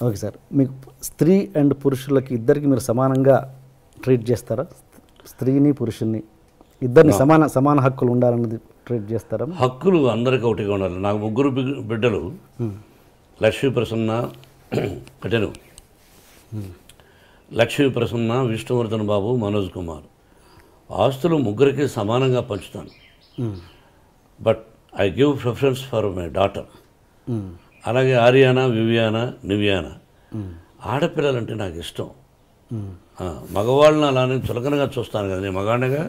Okay sir, మీకు స్త్రీ and పురుషులకి ఇద్దరికి మీరు సమానంగా ట్రీట్ చేస్తారా? స్త్రీని పురుషుల్ని ఇద్దరిని సమాన హక్కులు ఉండాలన్నది ట్రీట్ చేస్తారా? హక్కులు అందరికీ ఒకటిగా ఉండాలి. నాకు ముగ్గురు బిడ్డలు, లక్ష్మీ ప్రసన్న కటెను, లక్ష్మీ ప్రసన్న, విష్ణువర్ధన్ బాబు, మనోజ్ కుమార్. ఆస్తులు ముగ్గురికి సమానంగా పంచుతాను. But I give preference for my daughter. అలాగే ఆర్యానా, వివియానా, నివ్యానా. ఆడపిల్లలంటే నాకు ఇష్టం. మగవాళ్ళని అలానే చులకనగా చూస్తాను కదా, నేను మగాడిగా.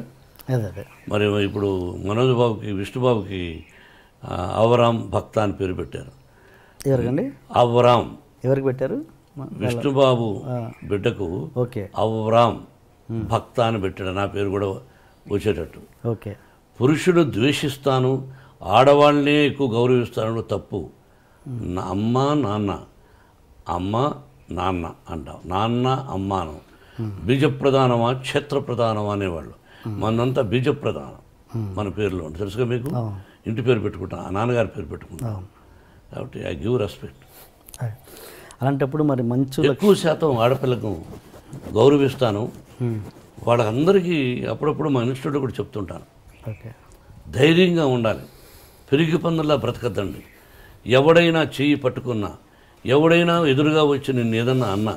మరి ఇప్పుడు మనోజ్ బాబుకి, విష్ణుబాబుకి అవరామ్ భక్త అని పేరు పెట్టారు. ఎవరికండి? అవరామ్. ఎవరికి పెట్టారు? విష్ణుబాబు బిడ్డకు ఓకే, అవరామ్ భక్త అని పెట్టాడు. నా పేరు కూడా వచ్చేటట్టు. ఓకే. పురుషుడు ద్వేషిస్తాను, ఆడవాళ్ళనే ఎక్కువ గౌరవిస్తాను తప్పు. అమ్మ నాన్న, అమ్మ నాన్న అంటాం, నాన్న అమ్మాను. బీజప్రధానమా క్షేత్రప్రధానమా అనేవాళ్ళు. మనంతా బీజప్రధానం మన పేరులో ఉంటుంది, తెలుసుగా మీకు. ఇంటి పేరు పెట్టుకుంటాం, ఆ నాన్నగారి పేరు పెట్టుకుంటాం. కాబట్టి ఐ గివ్ రెస్పెక్ట్. అలాంటప్పుడు మరి మంచు ఎక్కువ శాతం ఆడపిల్లకు గౌరవిస్తాను. వాళ్ళందరికీ అప్పుడప్పుడు మా ఇన్స్టిట్యూట్లో కూడా చెప్తుంటాను, ధైర్యంగా ఉండాలి, పెరిగి పందుల్లా బ్రతకద్దండి. ఎవడైనా చెయ్యి పట్టుకున్నా, ఎవడైనా ఎదురుగా వచ్చి నిన్ను ఏదన్నా అన్నా,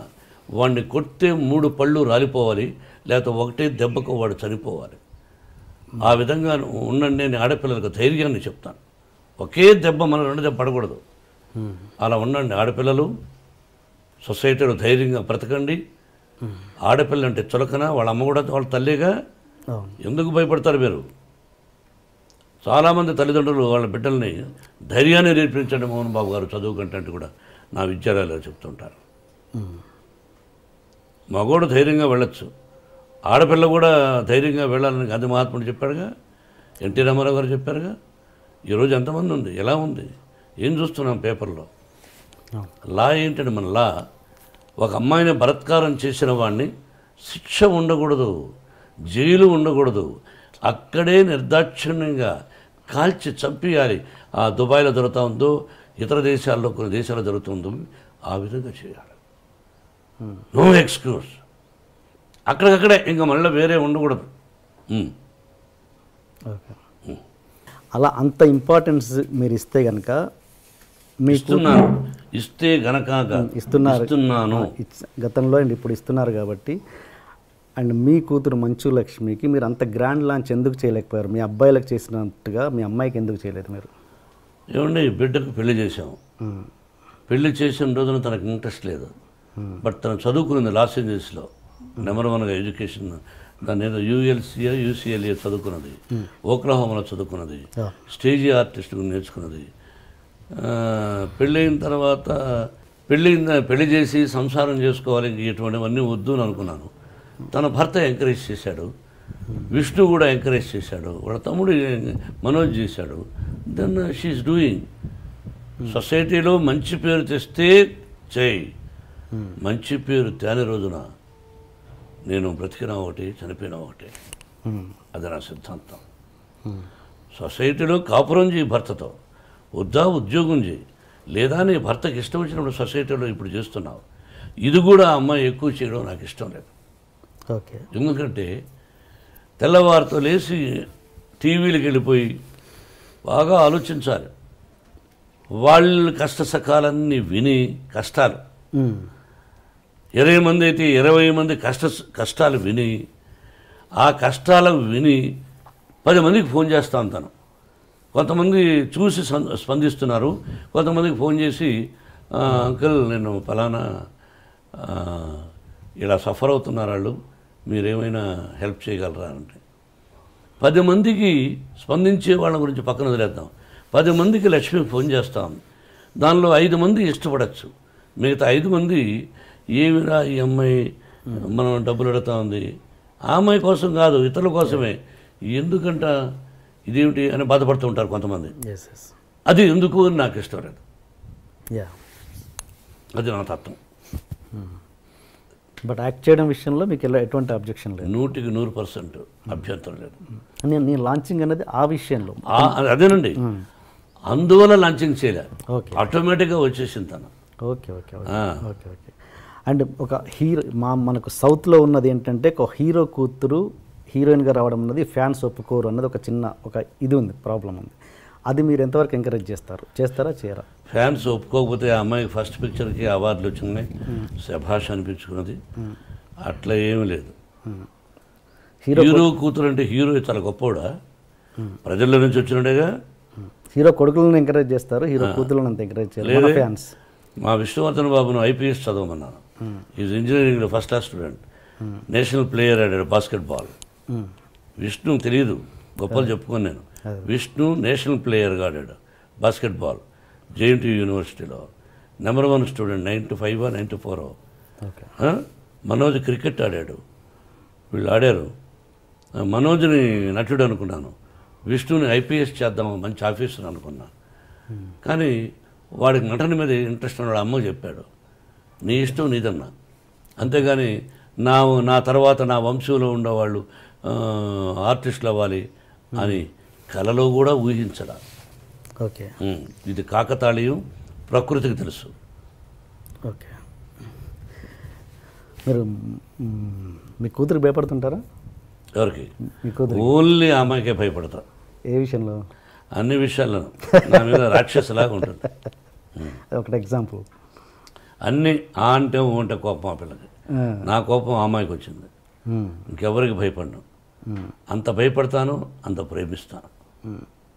వాడిని కొడితే 3 పళ్ళు రాలిపోవాలి, లేకపోతే ఒకటే దెబ్బకు వాడు చనిపోవాలి. ఆ విధంగా ఉండండి. నేను ఆడపిల్లలకు ధైర్యాన్ని చెప్తాను. ఒకే దెబ్బ మన 2 దెబ్బ పడకూడదు. అలా ఉండండి ఆడపిల్లలు. సొసైటీలో ధైర్యంగా బ్రతకండి. ఆడపిల్ల అంటే చులకన, వాళ్ళ అమ్మ కూడా వాళ్ళ తల్లిగా. ఎందుకు భయపడతారు మీరు? చాలామంది తల్లిదండ్రులు వాళ్ళ బిడ్డల్ని ధైర్యాన్ని నేర్పించండి మోహన్ బాబు గారు చదువు కంటే కూడా నా విద్యాలయాల్లో చెప్తుంటారు. మగోడు ధైర్యంగా వెళ్ళొచ్చు, ఆడపిల్ల కూడా ధైర్యంగా వెళ్ళాలని గాంధీ మహాత్ముడు చెప్పాడుగా, ఎన్టీ రామారావు గారు చెప్పారుగా. ఈరోజు ఎంతమంది ఉంది, ఎలా ఉంది, ఏం చూస్తున్నాం పేపర్లో. లా ఏంటంటే మన లా, ఒక అమ్మాయిని బలాత్కారం చేసిన వాడిని శిక్ష ఉండకూడదు, జైలు ఉండకూడదు, అక్కడే నిర్దాక్షిణ్యంగా కాల్చి చంపేయాలి. ఆ దుబాయ్లో జరుగుతూ ఉందో, ఇతర దేశాల్లో కొన్ని దేశాల్లో జరుగుతుందో ఆ విధంగా చేయాలి. No excuse. అక్కడికక్కడే, ఇంకా మళ్ళీ వేరే ఉండకూడదు. అలా అంత ఇంపార్టెన్స్ మీరు ఇస్తే కనుక ఇస్తే గనక ఇస్తున్నాను గతంలో అండ్ ఇప్పుడు ఇస్తున్నారు కాబట్టి. అండ్ మీ కూతురు మంచు లక్ష్మికి మీరు అంత గ్రాండ్ లాంచ్ ఎందుకు చేయలేకపోయారు? మీ అబ్బాయిలకు చేసినట్టుగా మీ అమ్మాయికి ఎందుకు చేయలేదు మీరు? ఏమండి, బిడ్డకు పెళ్లి చేసాము. పెళ్లి చేసిన రోజున తనకు ఇంట్రెస్ట్ లేదు. బట్ తను చదువుకున్నది లాస్ ఏంజల్స్లో నెంబర్ 1గా ఎడ్యుకేషన్. దాన్ని ఏదో యూఎల్సీఏ యూసీఎల్ఏ చదువుకున్నది, ఓక్లహోమాలో చదువుకున్నది, స్టేజీ ఆర్టిస్ట్ నేర్చుకున్నది. పెళ్ళైన తర్వాత పెళ్లి చేసి సంసారం చేసుకోవాలి, ఇటువంటివన్నీ వద్దు అని అనుకున్నాను. తన భర్త ఎంకరేజ్ చేశాడు, విష్ణు కూడా ఎంకరేజ్ చేశాడు, వాళ్ళ తమ్ముడు మనోజ్ చేశాడు. Then she is doing. సొసైటీలో మంచి పేరు తెస్తే చేయి, మంచి పేరు తేని రోజున నేను బ్రతికినా ఒకటి, చనిపోయినా ఒకటి. అది నా సిద్ధాంతం. సొసైటీలో కాపురం చేయి భర్తతో, వద్దా ఉద్యోగం చేయి, లేదా నీ భర్తకి ఇష్టం వచ్చినప్పుడు సొసైటీలో ఇప్పుడు చేస్తున్నావు. ఇది కూడా అమ్మాయి ఎక్కువ చేయడం నాకు ఇష్టం లేదు. ఓకే. ఎందుకంటే తెల్లవారితో లేచి టీవీలకు వెళ్ళిపోయి బాగా ఆలోచించాలి. వాళ్ళ కష్ట సకాలన్నీ విని, కష్టాలు 20 మంది అయితే 20 మంది కష్టాలు విని, ఆ కష్టాలకు విని 10 మందికి ఫోన్ చేస్తూ ఉంటాను. కొంతమంది చూసి స్పందిస్తున్నారు, కొంతమందికి ఫోన్ చేసి అంకుల్ నేను ఫలానా ఇలా సఫర్ అవుతున్నారు వాళ్ళు, మీరేమైనా హెల్ప్ చేయగలరా అంటే 10 మందికి స్పందించే వాళ్ళ గురించి పక్కన వదిలేద్దాం. 10 మందికి లక్ష్మికి ఫోన్ చేస్తాం. దానిలో 5 మంది ఇష్టపడచ్చు, మిగతా 5 మంది ఏమిరా ఈ అమ్మాయి మనం డబ్బులు అడుగుతా ఉంది, ఆ అమ్మాయి కోసం కాదు ఇతరుల కోసమే, ఎందుకంట ఇదేమిటి అని బాధపడుతూ ఉంటారు కొంతమంది. అది ఎందుకు అని నాకు ఇష్టం లేదు. అది నా తత్వం. బట్ యాక్ట్ చేయడం విషయంలో మీకు ఎటువంటి అబ్జెక్షన్ లేదు? 100% అభ్యంతరం లేదు. నేను లాంచింగ్ అనేది ఆ విషయంలో అదేనండి, అందువల్ల లాంచింగ్ చేయలేదు, ఆటోమేటిక్గా వచ్చేసింది తను. Okay okay okay okay okay. And ఒక హీరో మనకు సౌత్లో ఉన్నది ఏంటంటే ఒక హీరో కూతురు హీరోయిన్గా రావడం అన్నది ఫ్యాన్స్ ఒప్పుకోరు అన్నది ఒక చిన్న ఒక ఇది ఉంది, ప్రాబ్లం ఉంది. అది మీరు ఎంతవరకు ఎంకరేజ్ చేస్తారా చేయరా? ఫ్యాన్స్ ఒప్పుకోకపోతే ఆ అమ్మాయికి ఫస్ట్ పిక్చర్కి అవార్డులు వచ్చినాయి, శభాష్ అనిపించుకున్నది. అట్లా ఏమీ లేదు. హీరో కూతురు అంటే హీరో చాలా గొప్పవాడా? ప్రజల్లో నుంచి వచ్చినట్టుగా. హీరో కొడుకులను ఎంకరేజ్ చేస్తారు, హీరో కూతురులను అంత ఎంకరేజ్ చేయలేదు ఫ్యాన్స్. మా విష్ణువర్ధన్ బాబును ఐపీఎస్ చదవమన్నాను. ఈజ్ ఇంజనీరింగ్లో first class student, national player ఆడాడు బాస్కెట్బాల్. విష్ణు తెలియదు, గొప్పలు చెప్పుకొని నేను. విష్ణు నేషనల్ ప్లేయర్గా ఆడాడు బాస్కెట్బాల్ జేఎన్టీయూ యూనివర్సిటీలో. Number 1 student, 95 94. మనోజ్ క్రికెట్ ఆడాడు. వీళ్ళు ఆడారు. మనోజ్ని నటుడు అనుకున్నాను, విష్ణుని ఐపీఎస్ చేద్దాం మంచి ఆఫీసర్ అనుకున్నాను. కానీ వాడికి నటన మీద ఇంట్రెస్ట్ ఉన్నాడు. అమ్మ చెప్పాడు, నీ ఇష్టం నీదన్నా, అంతేగాని నా తర్వాత నా వంశంలో ఉండేవాళ్ళు ఆర్టిస్టులు అవ్వాలి అని కలలో కూడా ఊహించడా. ఓకే, ఇది కాకతాళీయం, ప్రకృతికి తెలుసు. ఓకే. మీరు మీ కూతురు భయపడుతుంటారా? ఎవరికి? మీ కూతురు. ఓన్లీ ఆ అమ్మాయికే భయపడతా. ఏ విషయంలో? అన్ని విషయాల్లోనూ నా మీద రాక్షసులాగా ఉంటుంది. ఒకటి ఎగ్జాంపుల్. అన్నీ ఆ అంటే ఓ అంటే కోపం ఆ పిల్లకి. నా కోపం ఆ అమ్మాయికి వచ్చింది. ఇంకెవరికి భయపడను. అంత భయపడతాను, అంత ప్రేమిస్తాను.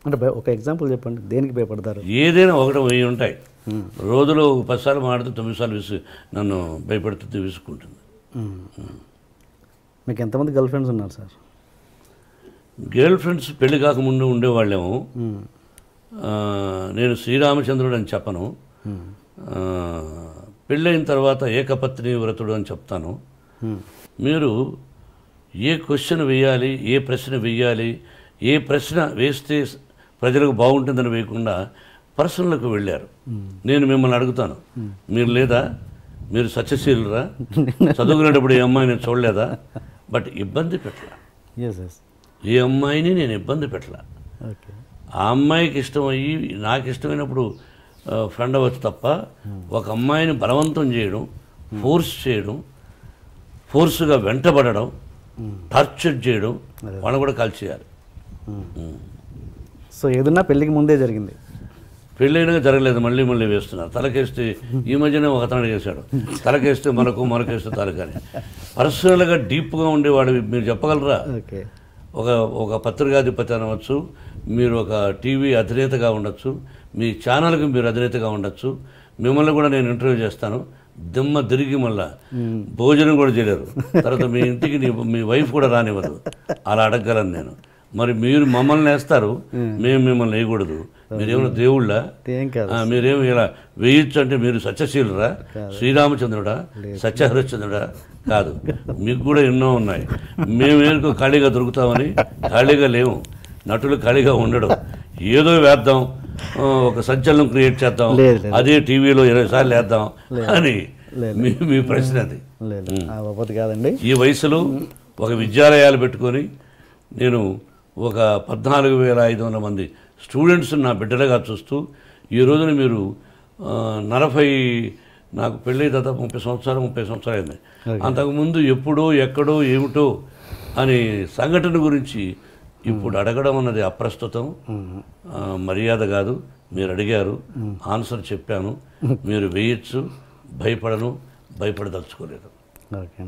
అంటే ఒక ఎగ్జాంపుల్ చెప్పండి, దేనికి భయపడతారు? ఏదైనా 1 10 ఉంటాయి. రోజులో 10 సార్లు మాడితే 9 సార్లు నన్ను భయపడుతుంది, విసుక్కుంటుంది. మీకు ఎంతమంది గర్ల్ ఫ్రెండ్స్ ఉన్నారు సార్? గర్ల్ ఫ్రెండ్స్ పెళ్లి కాకముందు ఉండేవాళ్ళేమో. నేను శ్రీరామచంద్రుడు అని చెప్పను, పెళ్ళైన తర్వాత ఏకపత్ని వ్రతుడు అని చెప్తాను. మీరు ఏ క్వశ్చన్ వేయాలి, ఏ ప్రశ్న వేయాలి, ఏ ప్రశ్న వేస్తే ప్రజలకు బాగుంటుందని వేయకుండా పర్సనల్కి వెళ్ళారు. నేను మిమ్మల్ని అడుగుతాను, మీరు లేదా? మీరు సత్యశీలురా? చదువుకునేటప్పుడు ఏ అమ్మాయి నేను చూడలేదా? బట్ ఇబ్బంది పెట్టలా. ఏ అమ్మాయిని నేను ఇబ్బంది పెట్టలా. ఆ అమ్మాయికి ఇష్టమయ్యి నాకు ఇష్టమైనప్పుడు ఫ్రెండ్ అవ్వచ్చు తప్ప ఒక అమ్మాయిని బలవంతం చేయడం, ఫోర్స్ చేయడం, ఫోర్స్గా వెంటబడడం, టార్చర్ చేయడం, వాళ్ళని కూడా కాల్ చేయాలి. సో ఏదన్నా పెళ్ళికి ముందే జరిగింది? పెళ్ళైనా జరగలేదు, మళ్ళీ మళ్ళీ వేస్తున్నారు. తలకేస్తే ఈ మధ్యనే ఒక అతను వేశాడు, తలకేస్తే మనకేస్తే తలకని. పర్సనల్గా డీప్గా ఉండేవాడు మీరు చెప్పగలరా? ఒక పత్రికాధిపతి అనవచ్చు, మీరు ఒక టీవీ అధినేతగా ఉండొచ్చు, మీ ఛానల్కి మీరు అధినేతగా ఉండొచ్చు. మిమ్మల్ని కూడా నేను ఇంటర్వ్యూ చేస్తాను, దిమ్మ తిరిగి మళ్ళా భోజనం కూడా చేయలేరు. తర్వాత మీ ఇంటికి మీ వైఫ్ కూడా రానివ్వదు. అలా అడగగలను నేను. మరి మీరు మమ్మల్ని వేస్తారు, మేము మిమ్మల్ని వేయకూడదు. మీరేమైనా దేవుళ్ళ? మీరేమి ఇలా వేయచ్చు అంటే మీరు సత్యశీలురా? శ్రీరామచంద్రుడా? సత్యహరిశ్చంద్రుడా? కాదు, మీకు కూడా ఎన్నో ఉన్నాయి. మేమేందుకు ఖాళీగా దొరుకుతామని? ఖాళీగా లేవు. నటులు ఖాళీగా ఉండడం. ఏదో వేద్దాం, ఒక సంచలనం క్రియేట్ చేద్దాం, అదే టీవీలో 20 సార్లు వేద్దాం అని మీ ప్రశ్న అది. కాదండి, ఈ వయసులో ఒక విద్యాలయాలు పెట్టుకొని నేను ఒక 14,500 మంది స్టూడెంట్స్ నా బిడ్డలుగా చూస్తూ ఈ రోజున మీరు 40 నాకు పెళ్ళి దాదాపు 30 సంవత్సరాలు అయింది. అంతకుముందు ఎప్పుడో ఎక్కడో ఏమిటో అని సంఘటన గురించి ఇప్పుడు అడగడం అన్నది అప్రస్తుతం, మర్యాద కాదు. మీరు అడిగారు, ఆన్సర్ చెప్పాను. మీరు వేయచ్చు, భయపడను, భయపడదలుచుకోలేదు.